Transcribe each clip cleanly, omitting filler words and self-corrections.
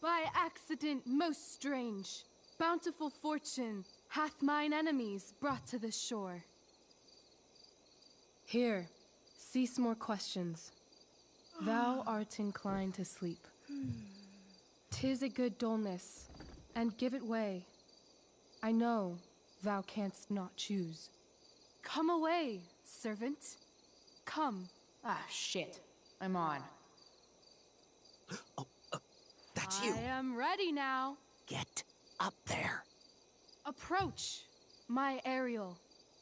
By accident most strange, bountiful fortune hath mine enemies brought to the shore. Here, cease more questions. Thou art inclined to sleep. 'Tis a good dullness, and give it way. I know thou canst not choose. Come away, servant. Come. Ah, shit. I'm on. That's you. I am ready now. Get up there. Approach, my Ariel.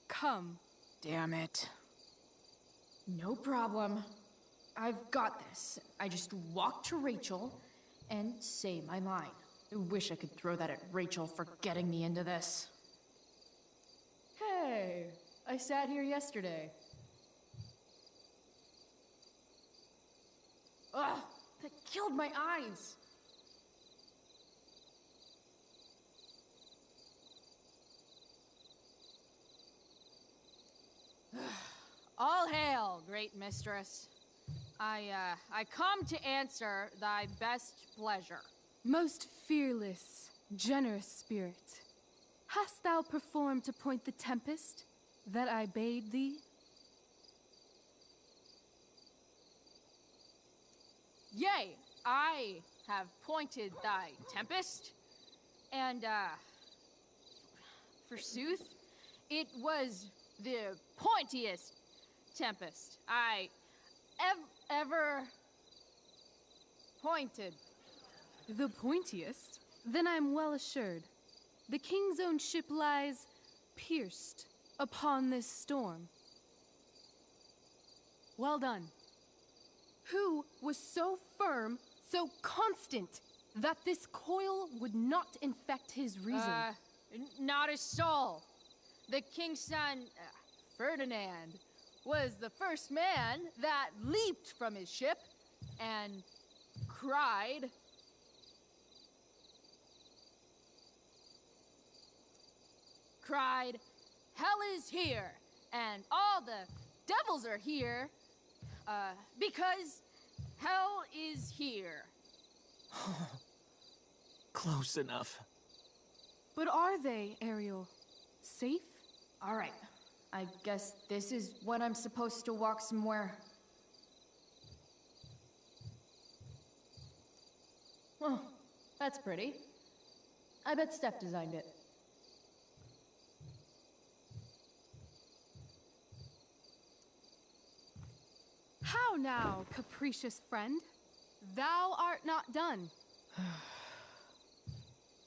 Come. Damn it. No problem. I've got this. I just walk to Rachel and say my line. I wish I could throw that at Rachel for getting me into this. Hey, I sat here yesterday. Ugh, that killed my eyes. All hail, great mistress. I come to answer thy best pleasure. Most fearless, generous spirit, hast thou performed to point the tempest that I bade thee? Yea, I have pointed thy tempest, and, forsooth, it was the pointiest tempest I ever pointed. The pointiest? Then I'm well assured. The king's own ship lies pierced upon this storm. Well done. Who was so firm, so constant, that this coil would not infect his reason? Not a soul. The king's son, Ferdinand, was the first man that leaped from his ship and cried, "Hell is here, and all the devils are here, because hell is here." Close enough. But are they, Ariel? Safe? All right. I guess this is when I'm supposed to walk somewhere. Oh, that's pretty. I bet Steph designed it. How now, capricious friend? Thou art not done.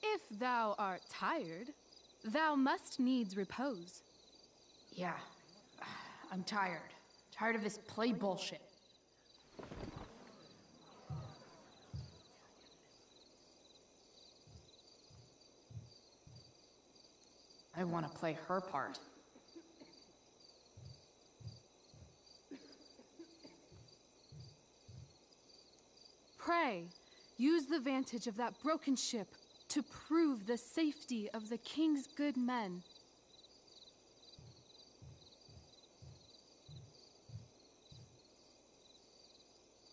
If thou art tired, thou must needs repose. Yeah, I'm tired. Tired of this play bullshit. I want to play her part. Pray, use the vantage of that broken ship to prove the safety of the king's good men.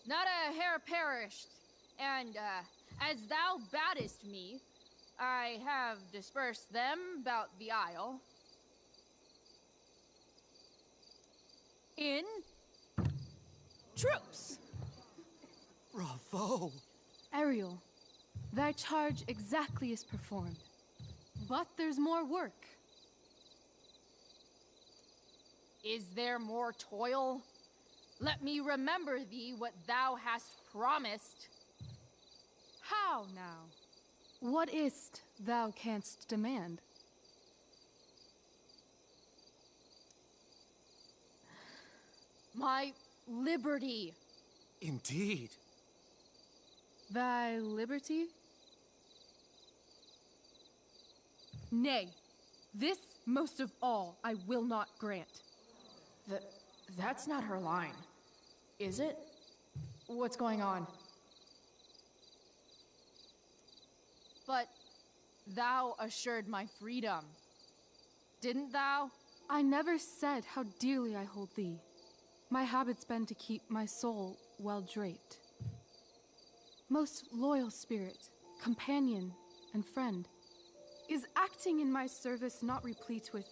Not a hair perished, and, as thou badest me, I have dispersed them about the isle. In troops! Bravo! Ariel, thy charge exactly is performed. But there's more work. Is there more toil? Let me remember thee what thou hast promised. How now? What is't thou canst demand? My liberty. Indeed. Thy liberty? Nay, this most of all I will not grant. That's not her line. Is it? What's going on? But thou assured my freedom, didn't thou? I never said how dearly I hold thee. My habit's been to keep my soul well draped. Most loyal spirit, companion, and friend. Is acting in my service not replete with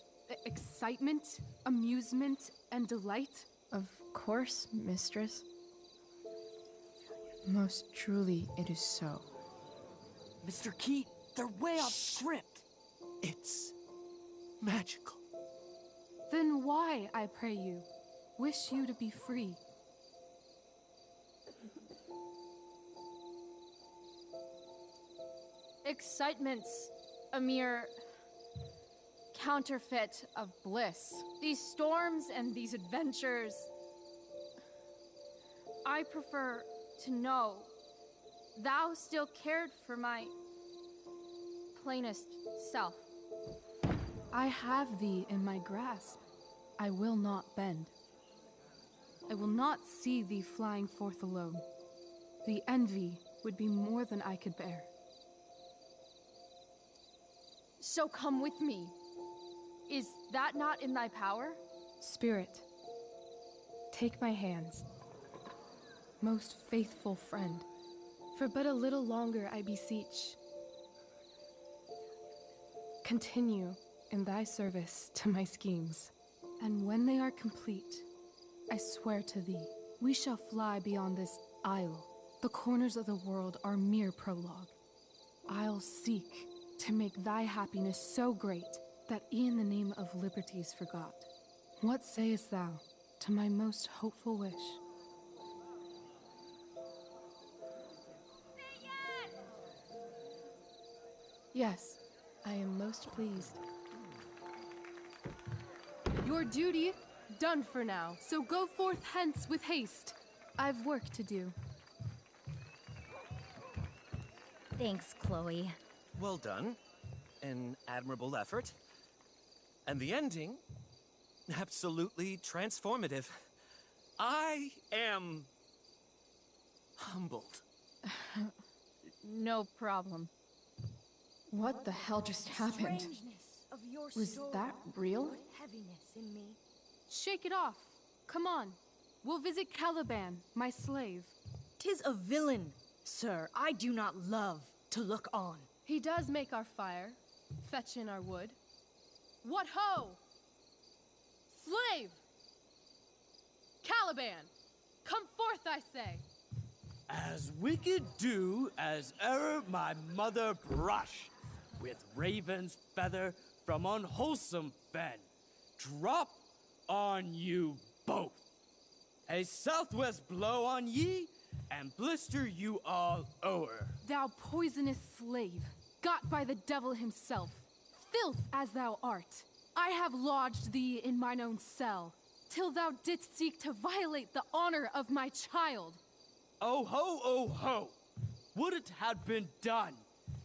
excitement, amusement, and delight? Of course, mistress. Most truly, it is so. Mr. Keat, they're way off script. It's magical. Then why, I pray you, wish you to be free? Excitement's a mere counterfeit of bliss. These storms and these adventures. I prefer to know thou still cared for my plainest self. I have thee in my grasp. I will not bend. I will not see thee flying forth alone. The envy would be more than I could bear. So come with me. Is that not in thy power? Spirit, take my hands. Most faithful friend, for but a little longer I beseech. Continue in thy service to my schemes, and when they are complete, I swear to thee, we shall fly beyond this isle. The corners of the world are mere prologue. I'll seek to make thy happiness so great that e'en the name of liberty's forgot. What sayest thou to my most hopeful wish? Yes, I am most pleased. Your duty done for now, so go forth hence with haste. I've work to do. Thanks, Chloe. Well done. An admirable effort. And the ending, absolutely transformative. I am humbled. No problem. What the hell just happened? Was that real? Shake it off. Come on. We'll visit Caliban, my slave. 'Tis a villain, sir, I do not love to look on. He does make our fire, fetch in our wood. What ho! Slave! Caliban! Come forth, I say! As wicked do as e'er my mother brush, with raven's feather from unwholesome fen, drop on you both. A southwest blow on ye, and blister you all o'er. Thou poisonous slave, got by the devil himself, filth as thou art, I have lodged thee in mine own cell, till thou didst seek to violate the honor of my child. Oh ho, oh ho! Would it had been done!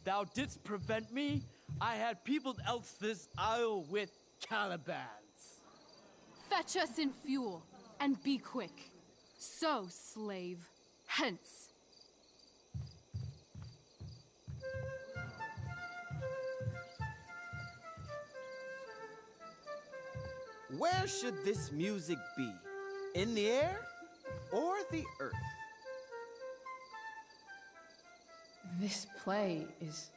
Thou didst prevent me, I had peopled else this isle with Calibans. Fetch us in fuel, and be quick. So, slave, hence. Where should this music be? In the air or the earth? This play is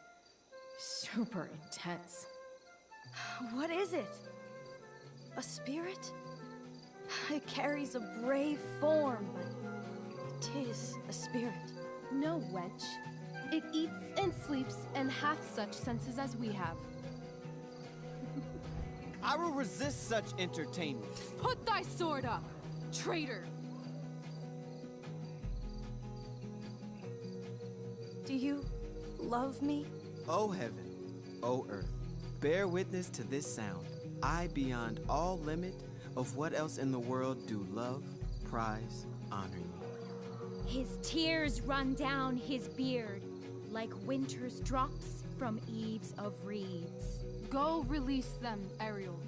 super intense. What is it? A spirit? It carries a brave form, but 'tis a spirit. No, wench. It eats and sleeps and hath such senses as we have. I will resist such entertainment. Put thy sword up, traitor! Do you love me? O heaven, O earth, bear witness to this sound. I, beyond all limit of what else in the world, do love, prize, honor you. His tears run down his beard like winter's drops from eaves of reeds. Go release them, Ariel.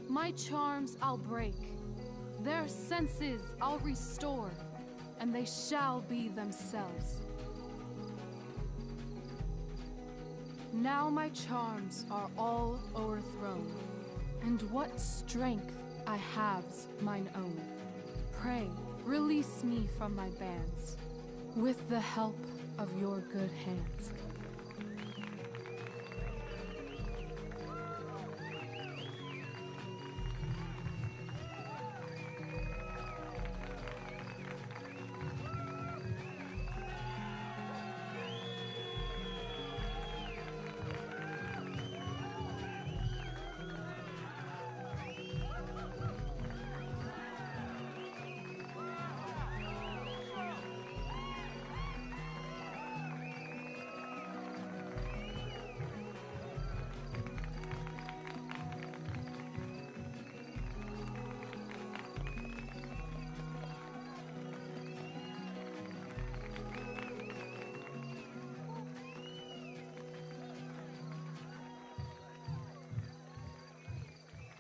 My charms I'll break. Their senses I'll restore, and they shall be themselves. Now my charms are all o'erthrown, and what strength I have's mine own. Pray, release me from my bands, with the help of your good hands.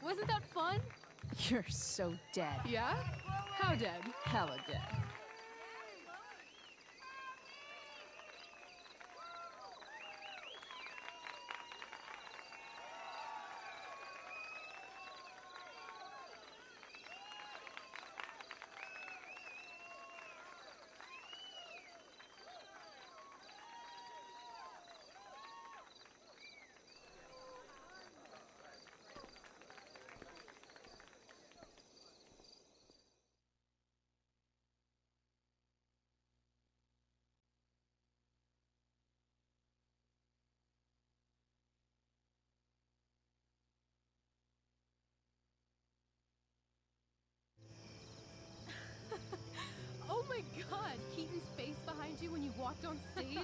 Wasn't that fun? You're so dead. Yeah? How dead? Hella dead. Oh my god, Keaton's face behind you when you walked on stage?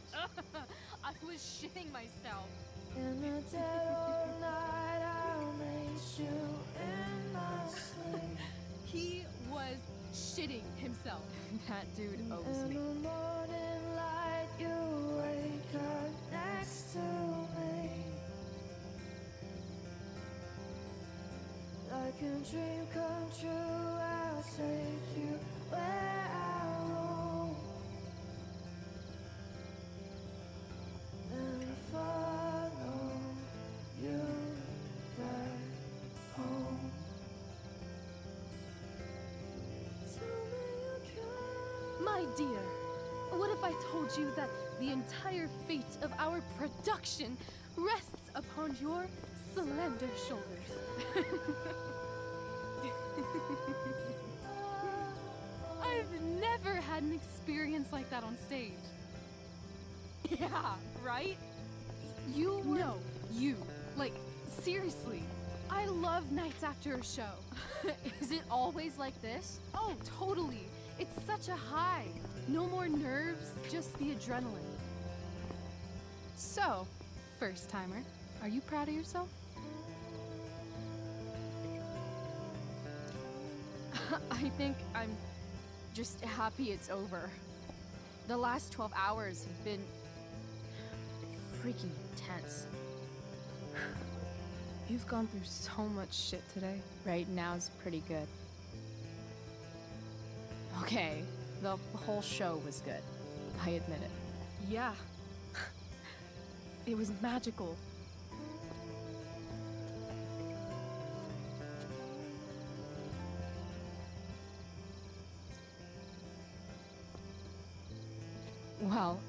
I was shitting myself. In the dead of night, I'll meet you in my sleep. He was shitting himself. That dude owes In me. the morning light, you wake up next to me. Like a dream come true, I'll take you where I roam. Then follow you back home. Tell me you can. My dear, what if I told you that the entire fate of our production rests upon your slender shoulders? I've never had an experience like that on stage. Yeah, right? You were... No, you. Like, seriously. I love nights after a show. Is it always like this? Oh, totally. It's such a high. No more nerves, just the adrenaline. So, first timer, are you proud of yourself? I think I'm just happy it's over. The last 12 hours have been freaking intense. You've gone through so much shit today. Right now's pretty good. Okay, the whole show was good. I admit it. Yeah. It was magical. Well,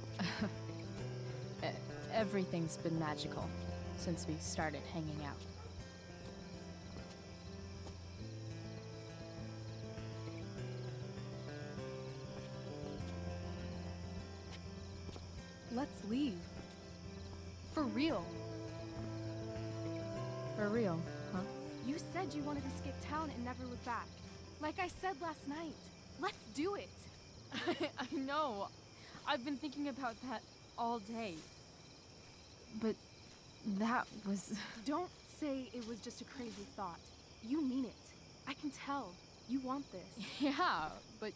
everything's been magical since we started hanging out. Let's leave. For real. For real, huh? You said you wanted to skip town and never look back. Like I said last night. Let's do it. I know. I've been thinking about that all day. But that was... Don't say it was just a crazy thought. You mean it. I can tell. You want this. Yeah, but,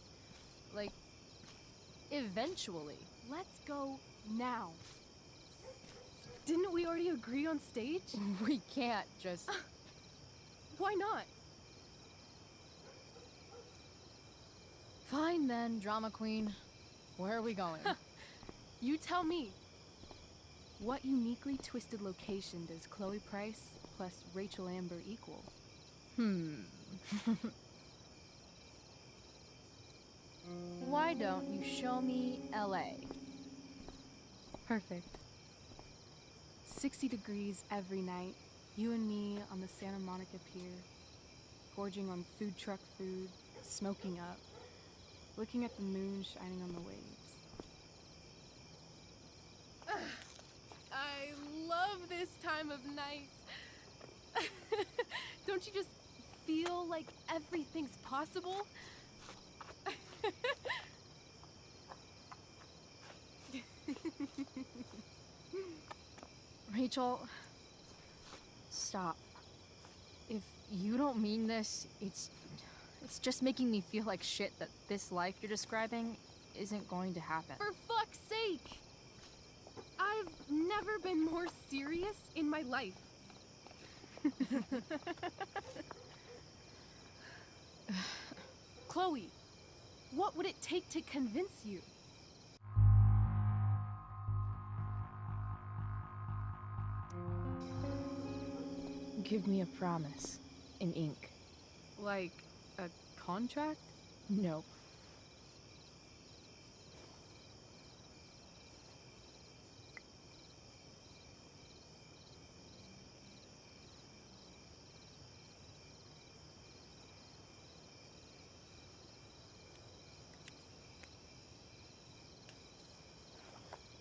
like, eventually. Let's go now. Didn't we already agree on stage? We can't just... Why not? Fine then, drama queen. Where are we going? You tell me. What uniquely twisted location does Chloe Price plus Rachel Amber equal? Why don't you show me LA? Perfect. 60 degrees every night. You and me on the Santa Monica Pier, gorging on food truck food, smoking up, looking at the moon shining on the waves. I love this time of night. Don't you just feel like everything's possible? Rachel, stop. If you don't mean this, it's just making me feel like shit that this life you're describing isn't going to happen. For fuck's sake! I've never been more serious in my life. Chloe, what would it take to convince you? Give me a promise in ink. Like a contract? Nope.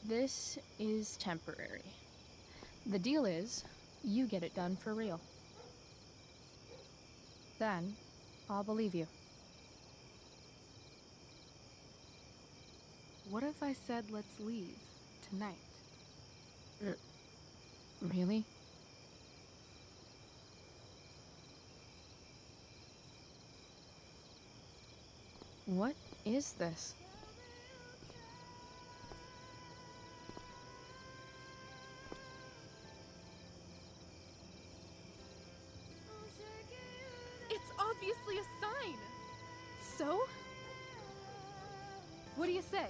This is temporary. The deal is, you get it done for real. Then, I'll believe you. What if I said let's leave tonight? Really? What is this? It's obviously a sign! So? What do you say?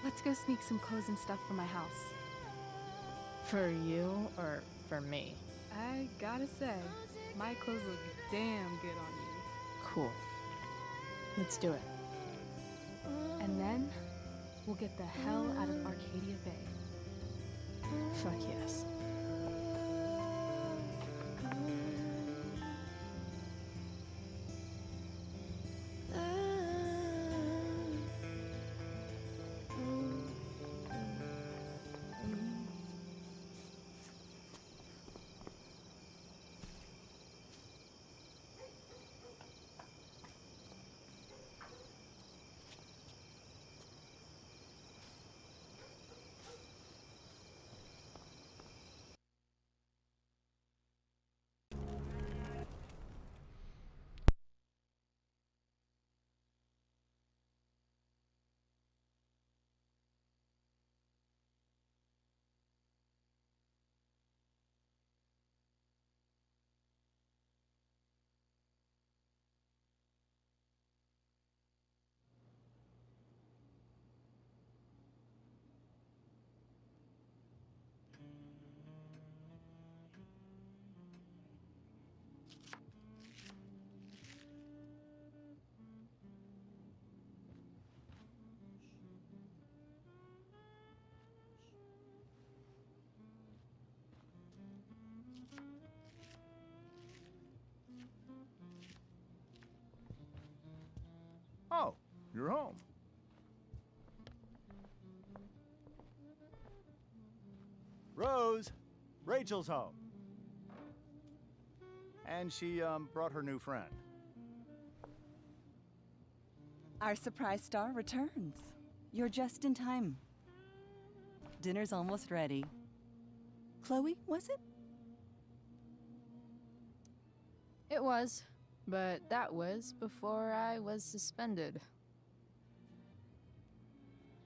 Let's go sneak some clothes and stuff from my house. For you or for me? I gotta say, my clothes look damn good on you. Cool. Let's do it. And then, we'll get the hell out of Arcadia Bay. Fuck yes. Oh, you're home. Rose, Rachel's home. And she, brought her new friend. Our surprise star returns. You're just in time. Dinner's almost ready. Chloe, was it? It was, but that was before I was suspended.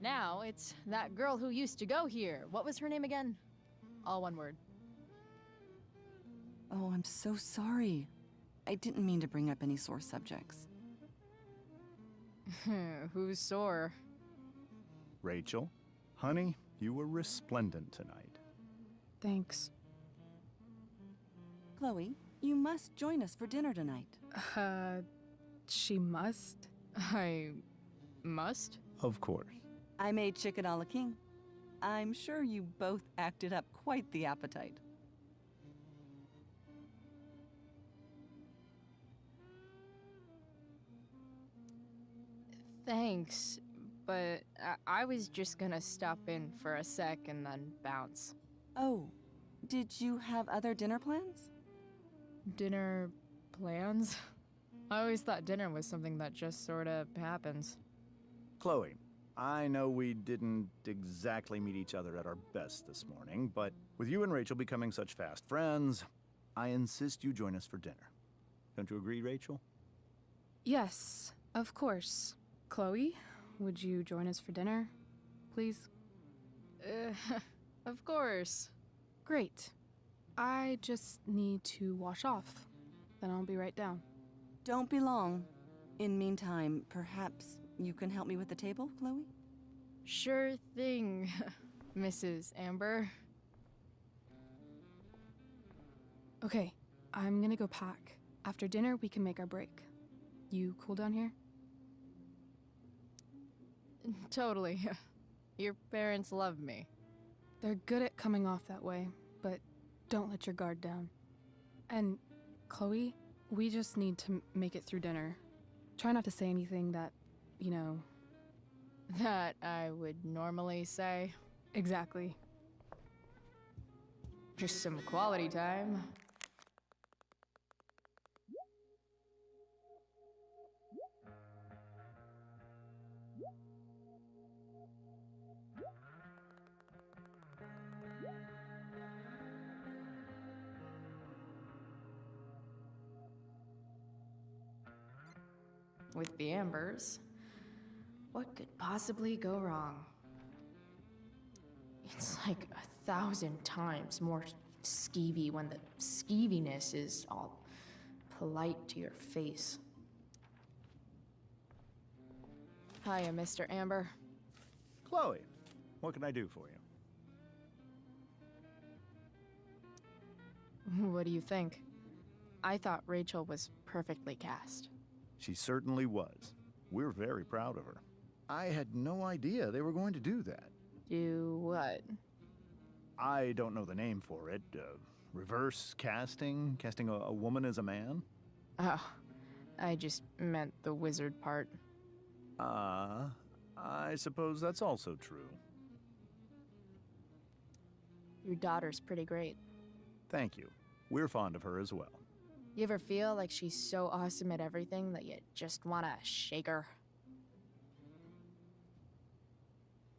Now it's that girl who used to go here. What was her name again? All one word. Oh, I'm so sorry. I didn't mean to bring up any sore subjects. Who's sore? Rachel, honey, you were resplendent tonight. Thanks. Chloe, you must join us for dinner tonight. She must? I must? Of course. I made chicken a la king. I'm sure you both acted up quite the appetite. Thanks, but I was just gonna stop in for a sec and then bounce. Oh, did you have other dinner plans? Dinner plans? I always thought dinner was something that just sorta happens. Chloe, I know we didn't exactly meet each other at our best this morning, but with you and Rachel becoming such fast friends, I insist you join us for dinner. Don't you agree, Rachel? Yes, of course. Chloe, would you join us for dinner, please? Of course. Great. I just need to wash off. Then I'll be right down. Don't be long. In meantime, perhaps you can help me with the table, Chloe? Sure thing, Mrs. Amber. Okay, I'm gonna go pack. After dinner, we can make our break. You cool down here? Totally. Your parents love me. They're good at coming off that way, but don't let your guard down. And, Chloe, we just need to make it through dinner. Try not to say anything that, you know... That I would normally say. Exactly. Just some quality time. With the Ambers, what could possibly go wrong? It's like 1,000 times more skeevy when the skeeviness is all polite to your face. Hiya, Mr. Amber. Chloe, what can I do for you? What do you think? I thought Rachel was perfectly cast. She certainly was. We're very proud of her. I had no idea they were going to do that. Do what? I don't know the name for it. Reverse casting? Casting a woman as a man? Oh, I just meant the wizard part. I suppose that's also true. Your daughter's pretty great. Thank you. We're fond of her as well. You ever feel like she's so awesome at everything that you just wanna shake her?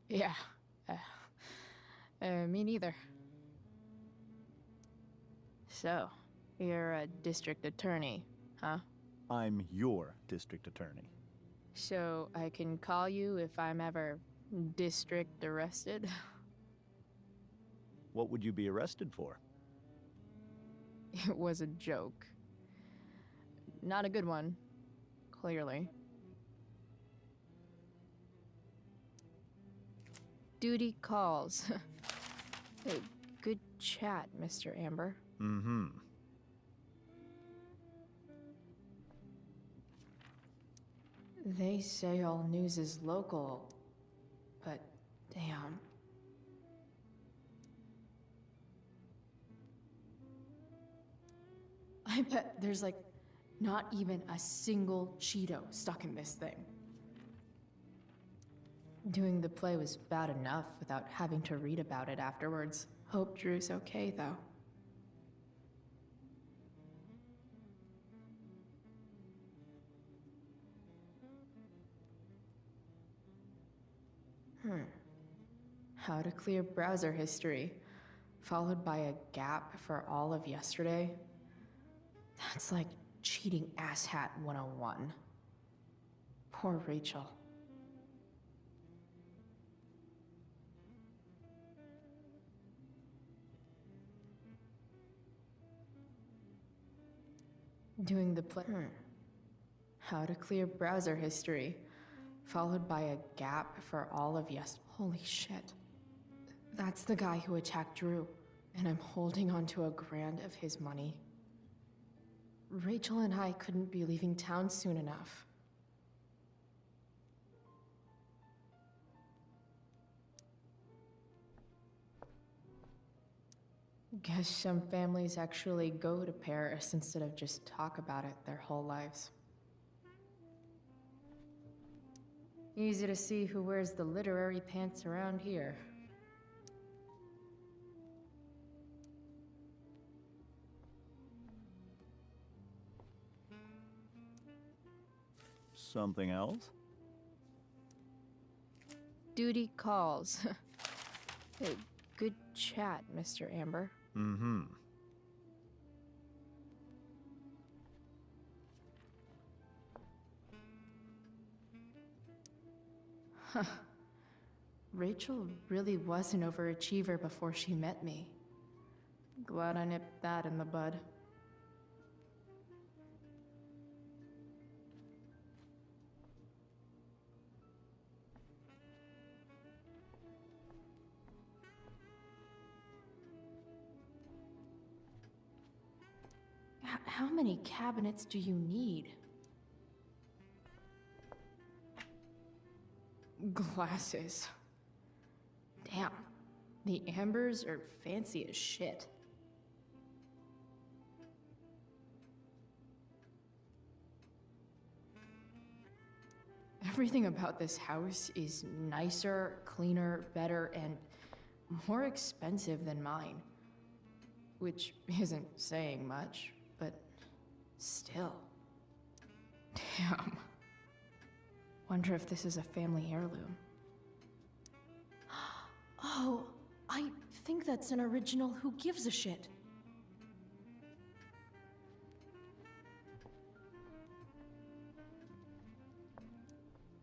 Yeah. Me neither. So, you're a district attorney, huh? I'm your district attorney. So I can call you if I'm ever district arrested? What would you be arrested for? It was a joke. Not a good one, clearly. Duty calls. Hey, good chat, Mr. Amber. Mm-hmm. They say all news is local, but damn. I bet there's like not even a single Cheeto stuck in this thing. Doing the play was bad enough without having to read about it afterwards. Hope Drew's okay, though. How to clear browser history, followed by a gap for all of yesterday. That's like cheating asshat 101. Poor Rachel. Doing the play. How to clear browser history, followed by a gap for all of Holy shit. That's the guy who attacked Drew, and I'm holding onto a grand of his money. Rachel and I couldn't be leaving town soon enough. Guess some families actually go to Paris instead of just talk about it their whole lives. Easy to see who wears the literary pants around here. Something else? Duty calls. Hey, good chat, Mr. Amber. Mm-hmm. Rachel really was an overachiever before she met me. Glad I nipped that in the bud. How many cabinets do you need? Glasses. Damn, the ambers are fancy as shit. Everything about this house is nicer, cleaner, better, and more expensive than mine. Which isn't saying much, but still. Damn. Wonder if this is a family heirloom. Oh, I think that's an original Who Gives a Shit.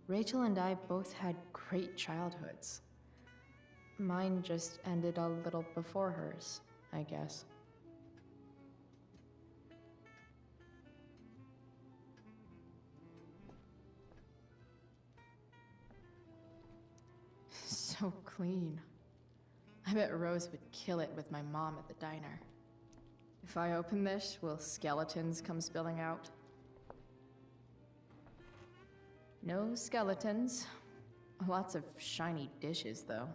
Rachel and I both had great childhoods. Mine just ended a little before hers, I guess. So clean. I bet Rose would kill it with my mom at the diner. If I open this, will skeletons come spilling out? No skeletons. Lots of shiny dishes, though.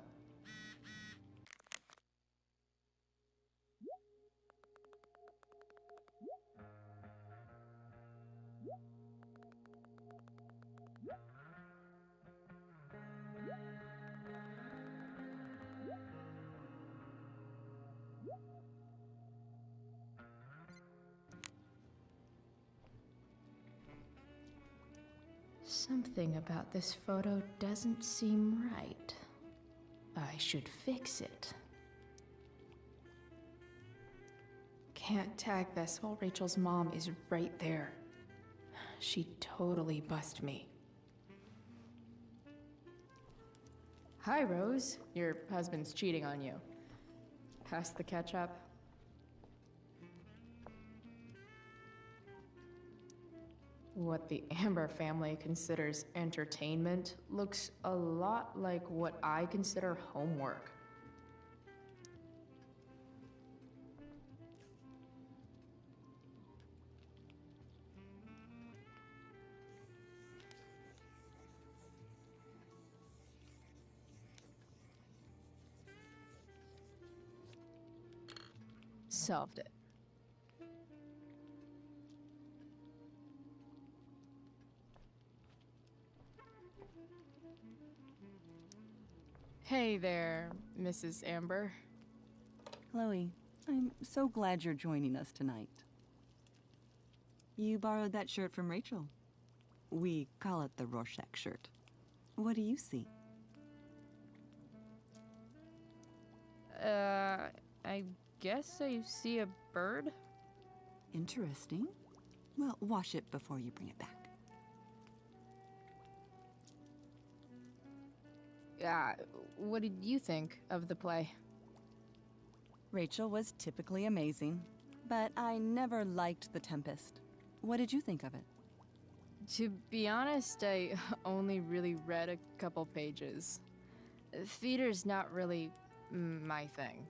Something about this photo doesn't seem right. I should fix it. Can't tag this while Rachel's mom is right there. She'd totally bust me. Hi, Rose. Your husband's cheating on you. Pass the ketchup. What the Amber family considers entertainment looks a lot like what I consider homework. Solved it. Hey there, Mrs. Amber. Chloe, I'm so glad you're joining us tonight. You borrowed that shirt from Rachel. We call it the Rorschach shirt. What do you see? I guess I see a bird? Interesting. Well, wash it before you bring it back. What did you think of the play? Rachel was typically amazing, but I never liked The Tempest. What did you think of it? To be honest, I only really read a couple pages. Theater's not really my thing.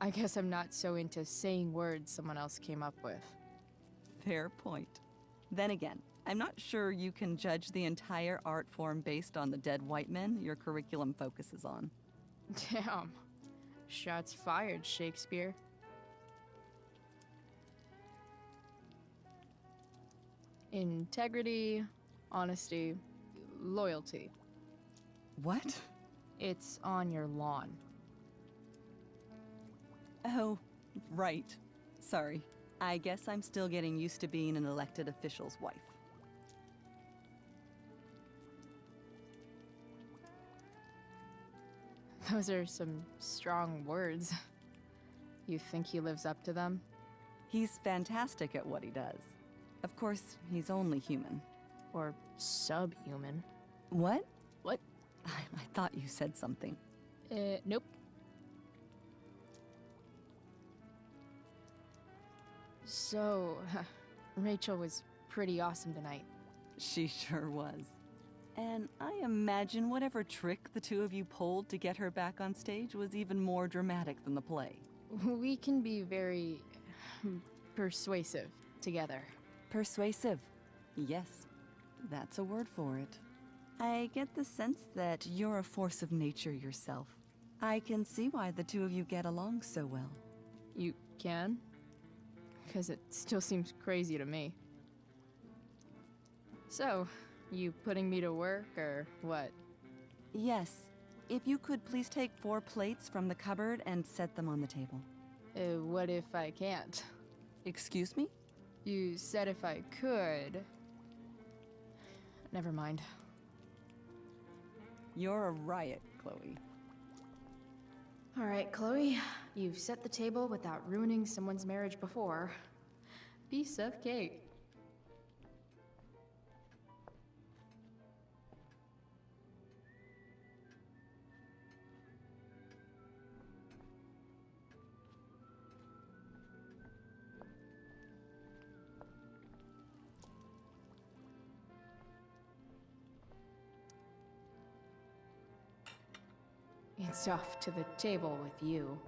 I guess I'm not so into saying words someone else came up with. Fair point. Then again, I'm not sure you can judge the entire art form based on the dead white men your curriculum focuses on. Damn. Shots fired, Shakespeare. Integrity, honesty, loyalty. What? It's on your lawn. Oh, right. Sorry. I guess I'm still getting used to being an elected official's wife. Those are some strong words. You think he lives up to them? He's fantastic at what he does. Of course, he's only human. Or subhuman? What? What? I thought you said something. Nope. So, Rachel was pretty awesome tonight. She sure was. And I imagine whatever trick the two of you pulled to get her back on stage was even more dramatic than the play. We can be very persuasive together. Persuasive. Yes, that's a word for it. I get the sense that you're a force of nature yourself. I can see why the two of you get along so well. You can? Because it still seems crazy to me. So, you putting me to work, or what? Yes. If you could please take 4 plates from the cupboard and set them on the table. What if I can't? Excuse me? You said if I could. Never mind. You're a riot, Chloe. All right, Chloe. You've set the table without ruining someone's marriage before. Piece of cake. It's off to the table with you.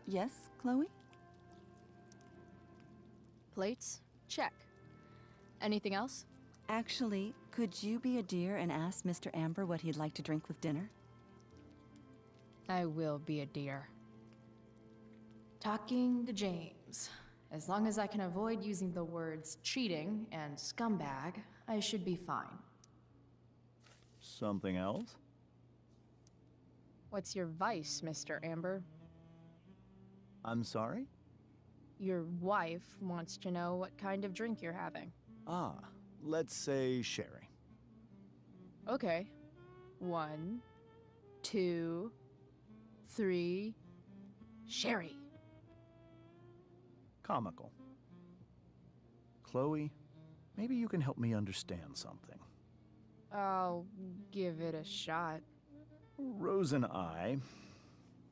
Yes, Chloe? Plates? Check. Anything else? Actually, could you be a dear and ask Mr. Amber what he'd like to drink with dinner? I will be a dear. Talking to James. As long as I can avoid using the words cheating and scumbag, I should be fine. Something else? What's your vice, Mr. Amber? I'm sorry? Your wife wants to know what kind of drink you're having. Ah, let's say sherry. Okay. 1, 2, 3. Sherry. Comical. Chloe, maybe you can help me understand something. I'll give it a shot. Rose and I,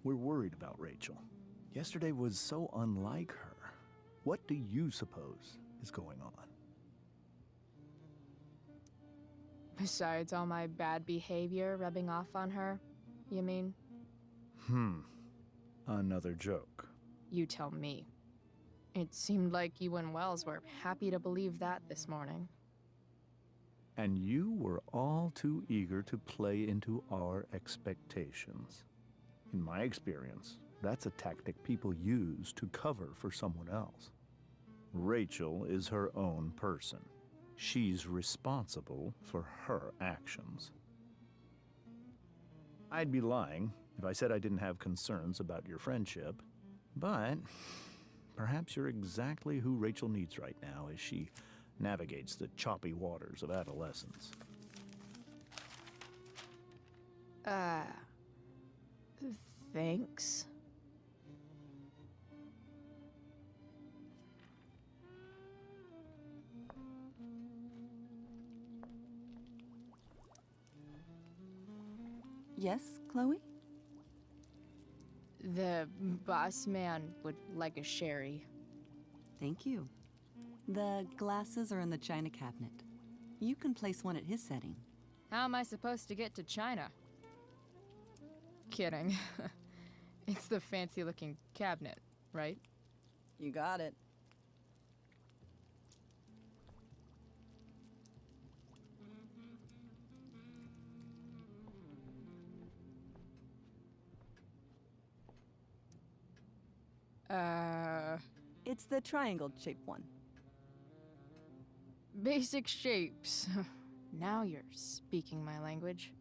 we're worried about Rachel. Yesterday was so unlike her. What do you suppose is going on? Besides all my bad behavior rubbing off on her, you mean? Another joke. You tell me. It seemed like you and Wells were happy to believe that this morning. And you were all too eager to play into our expectations. In my experience, that's a tactic people use to cover for someone else. Rachel is her own person. She's responsible for her actions. I'd be lying if I said I didn't have concerns about your friendship, but perhaps you're exactly who Rachel needs right now as she navigates the choppy waters of adolescence. Thanks. Yes, Chloe? The boss man would like a sherry. Thank you. The glasses are in the china cabinet. You can place one at his setting. How am I supposed to get to China? Kidding. It's the fancy-looking cabinet, right? You got it. It's the triangle-shaped one. Basic shapes. Now you're speaking my language.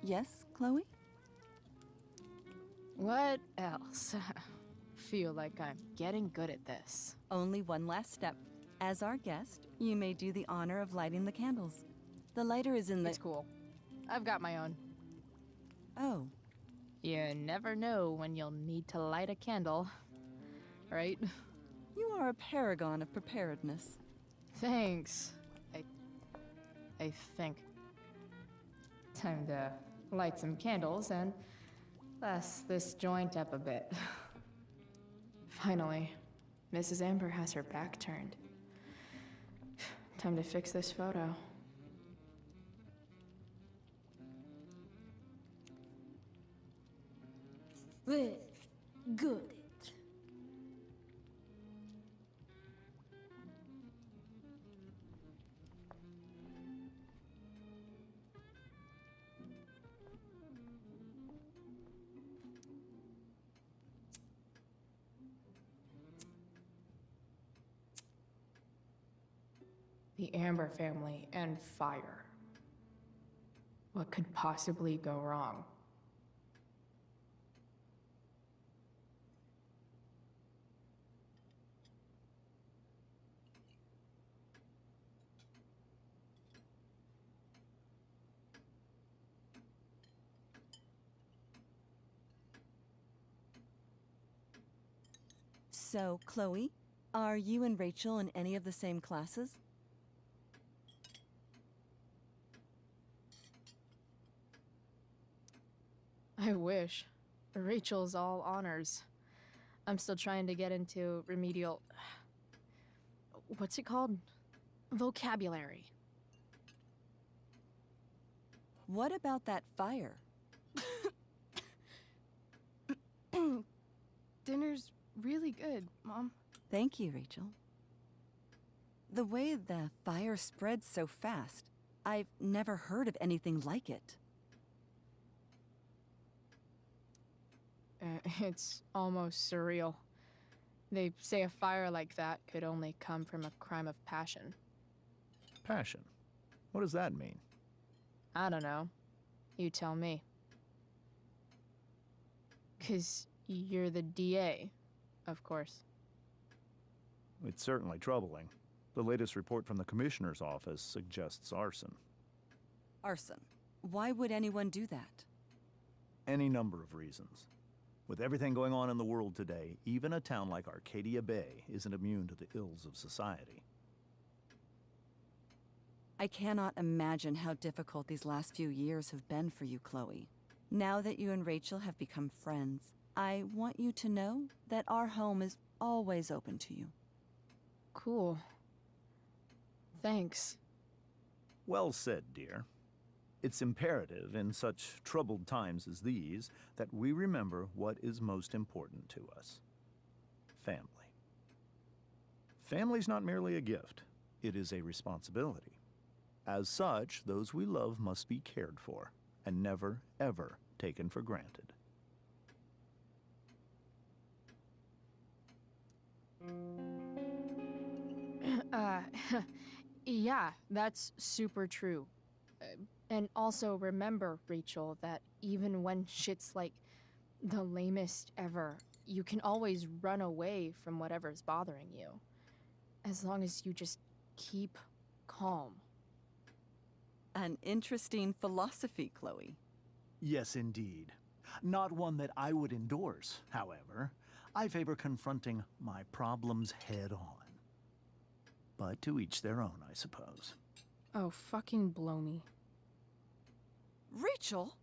Yes, Chloe? What else? Feel like I'm getting good at this. Only one last step. As our guest, you may do the honor of lighting the candles. The lighter is in the... It's cool. I've got my own. Oh, You never know when you'll need to light a candle, right? you are a paragon of preparedness. Thanks. I think. Time to light some candles and bless this joint up a bit. Finally, Mrs. Amber has her back turned. Time to fix this photo. Well, good. The Amber family and fire. What could possibly go wrong? So, Chloe, are you and Rachel in any of the same classes? I wish. Rachel's all honors. I'm still trying to get into remedial... What's it called? Vocabulary. What about that fire? Dinner's really good, Mom. Thank you, Rachel. The way the fire spreads so fast, I've never heard of anything like it. It's almost surreal. They say a fire like that could only come from a crime of passion. Passion. What does that mean? I don't know. You tell me. 'Cause you're the DA, of course. It's certainly troubling. The latest report from the Commissioner's office suggests arson. Arson. Why would anyone do that? Any number of reasons. With everything going on in the world today, even a town like Arcadia Bay isn't immune to the ills of society. I cannot imagine how difficult these last few years have been for you, Chloe. Now that you and Rachel have become friends, I want you to know that our home is always open to you. Cool. Thanks. Well said, dear. It's imperative in such troubled times as these that we remember what is most important to us. Family. Family's not merely a gift, it is a responsibility. As such, those we love must be cared for and never, ever taken for granted. Yeah, that's super true. And also remember, Rachel, that even when shit's like the lamest ever, you can always run away from whatever's bothering you. As long as you just keep calm. An interesting philosophy, Chloe. Yes, indeed. Not one that I would endorse, however. I favor confronting my problems head on. But to each their own, I suppose. Oh, fucking blow me. Rachel?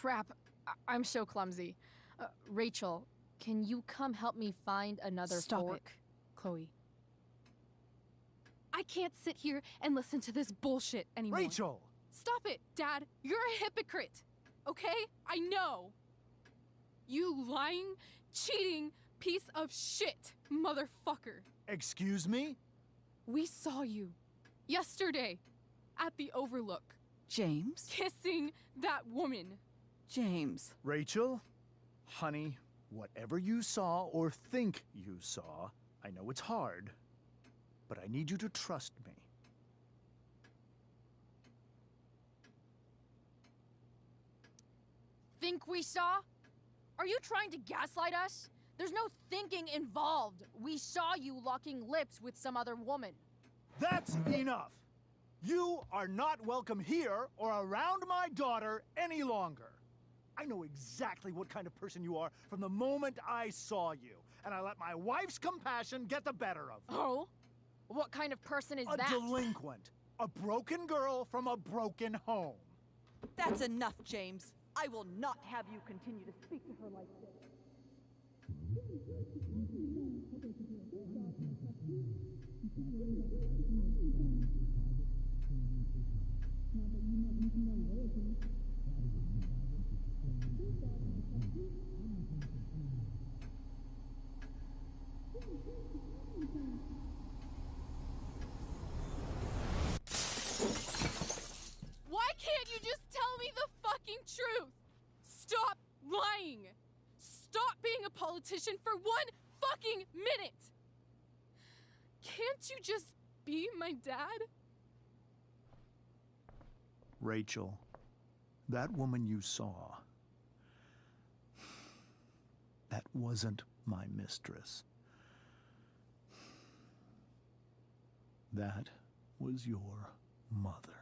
crap. I'm so clumsy. Rachel, can you come help me find another Stop fork? it, Chloe. I can't sit here and listen to this bullshit anymore. Rachel! Stop it, Dad. You're a hypocrite. Okay? I know. You lying, cheating piece of shit, motherfucker. Excuse me? We saw you yesterday at the Overlook James? kissing that woman. James. Rachel? Honey, whatever you saw or think you saw, I know it's hard, but I need you to trust me. Think we saw? Are you trying to gaslight us? There's no thinking involved. We saw you locking lips with some other woman. That's enough! You are not welcome here or around my daughter any longer. I know exactly what kind of person you are from the moment I saw you, and I let my wife's compassion get the better of me. Oh? What kind of person is A that? delinquent. A broken girl from a broken home. That's enough, James. I will not have you continue to speak to her like this. Why can't you just tell me the fucking truth? Stop lying. Stop being a politician for 1 fucking minute. Can't you just be my dad? Rachel, that woman you saw, that wasn't my mistress. That was your mother.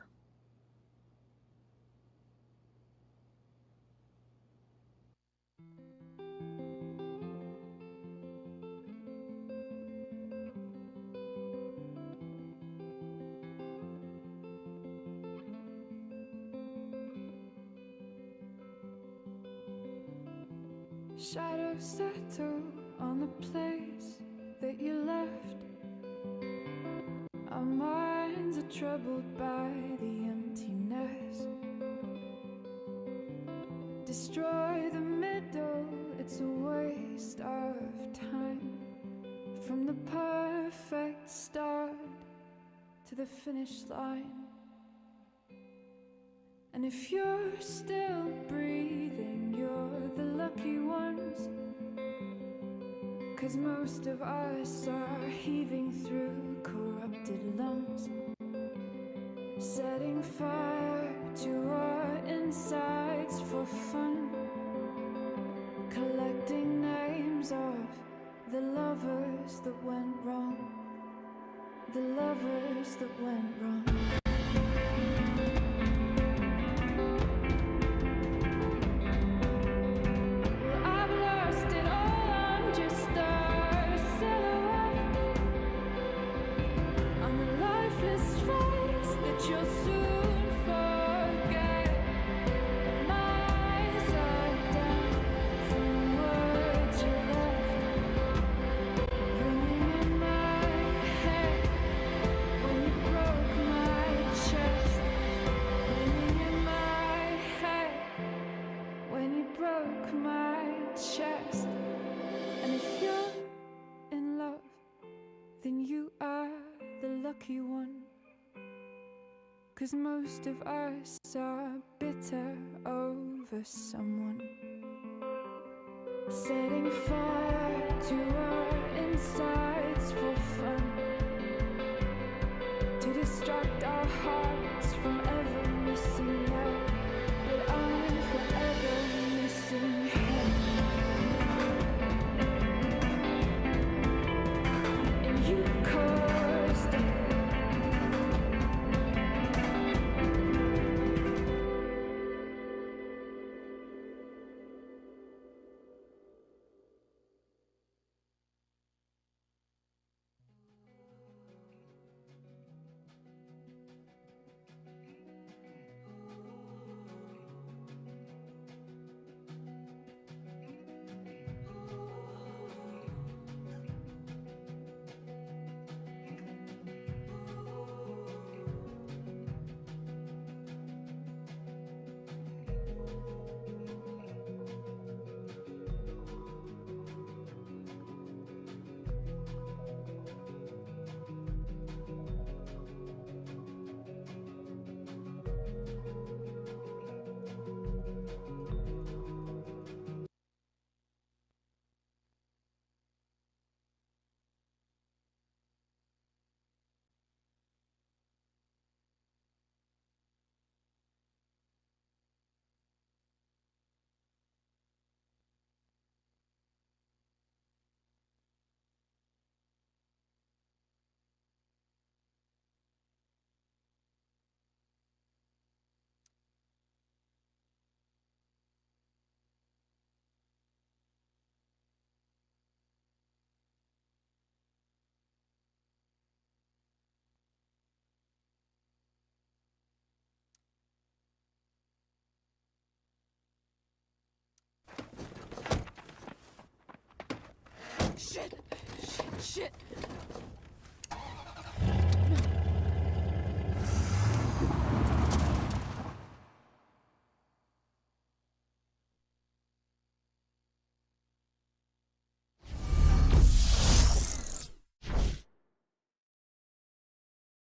Shadows settle on the place that you left. Our minds are troubled by the emptiness. Destroy the middle, it's a waste of time. From the perfect start to the finish line. And if you're still breathing, you're the lucky ones. 'Cause most of us are heaving through corrupted lungs, setting fire to our insides for fun, collecting names of the lovers that went wrong, the lovers that went wrong. Lucky one, 'cause most of us are bitter over someone, setting fire to our insides for fun, to distract our hearts from ever missing out. But I'm forever missing him. And you caused it. Shit! Shit! Shit!